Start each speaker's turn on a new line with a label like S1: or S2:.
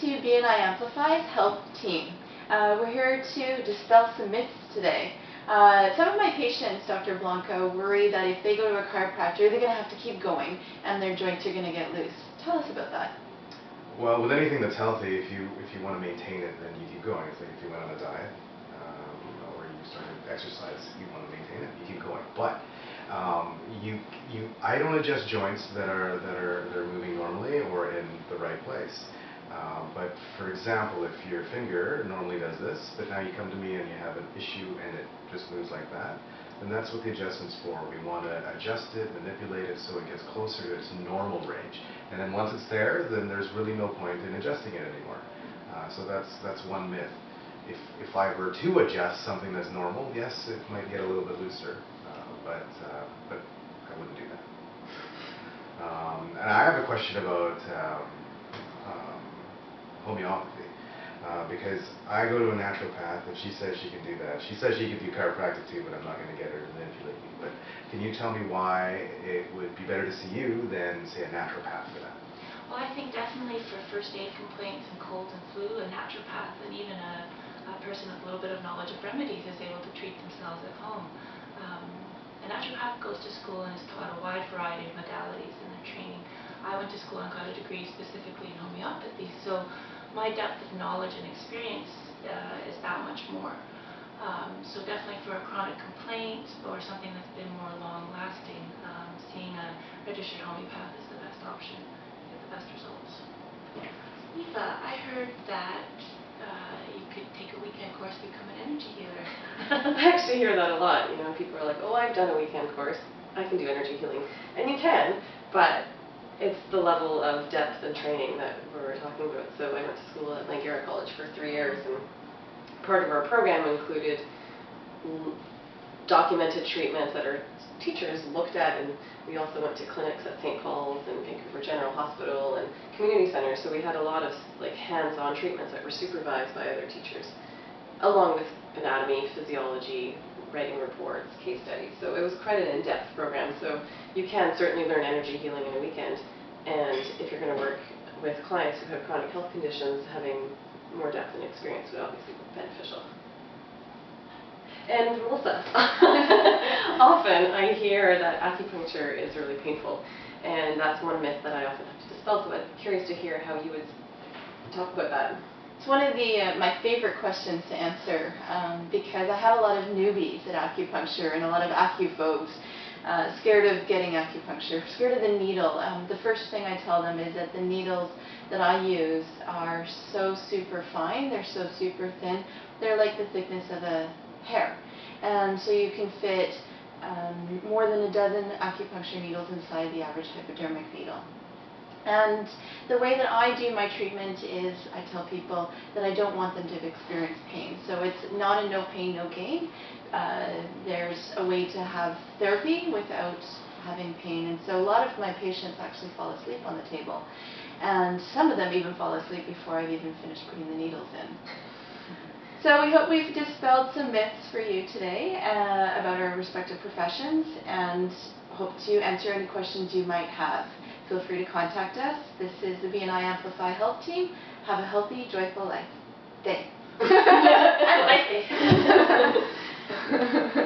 S1: to BNI Amplify Health team. We're here to dispel some myths today. Some of my patients, Dr. Blanco, worry that if they go to a chiropractor, they're going to have to keep going and their joints are going to get loose. Tell us about that.
S2: Well, with anything that's healthy, if you want to maintain it, then you keep going. It's like if you went on a diet or you started exercise, you want to maintain it, you keep going. But I don't adjust joints that are moving normally or in the right place. But for example, if your finger normally does this, but now you come to me and you have an issue and it just moves like that, then that's what the adjustment's for. We want to adjust it, manipulate it so it gets closer to its normal range. And then once it's there, then there's really no point in adjusting it anymore. So that's one myth. If I were to adjust something that's normal, yes, it might get a little bit looser, but I wouldn't do that. And I have a question about homeopathy, because I go to a naturopath and she says she can do that. She says she can do chiropractic too, but I'm not going to get her to manipulate me. But can you tell me why it would be better to see you than, say, a naturopath for that?
S3: Well, I think definitely for first aid complaints and cold and flu, a naturopath and even a person with a little bit of knowledge of remedies is able to treat themselves at home. A naturopath goes to school and is taught a wide variety of modalities in their training. I went to school and got a degree specifically in homeopathy, so my depth of knowledge and experience is that much more. So definitely for a chronic complaint or something that's been more long-lasting, seeing a registered homeopath is the best option to get the best results. Eva, I heard that you could take a weekend course to become an energy healer.
S4: I actually hear that a lot. You know, people are like, "Oh, I've done a weekend course. I can do energy healing," and you can, but it's the level of depth and training that we're talking about. So I went to school at Langara College for 3 years, and part of our program included documented treatments that our teachers looked at, and we also went to clinics at St. Paul's and Vancouver General Hospital and community centers. So we had a lot of hands-on treatments that were supervised by other teachers, along with anatomy, physiology, writing reports, case studies. So it was quite an in-depth program. So you can certainly learn energy healing in a weekend. And if you're going to work with clients who have chronic health conditions, having more depth and experience would obviously be beneficial. And Melissa, often I hear that acupuncture is really painful. And that's one myth that I often have to dispel. So I'm curious to hear how you would talk about that.
S1: It's one of my favorite questions to answer because I have a lot of newbies at acupuncture and a lot of acuphobes scared of getting acupuncture, scared of the needle. The first thing I tell them is that the needles that I use are so super fine, they're so super thin, they're like the thickness of a hair. And so you can fit more than a dozen acupuncture needles inside the average hypodermic needle. And the way that I do my treatment is I tell people that I don't want them to experience pain. So it's not a no pain, no gain. There's a way to have therapy without having pain. And so a lot of my patients actually fall asleep on the table. And some of them even fall asleep before I've even finished putting the needles in. So we hope we've dispelled some myths for you today about our respective professions and hope to answer any questions you might have. Feel free to contact us. This is the BNI Amplify Health team. Have a healthy, joyful life. Day.
S4: Have a nice day.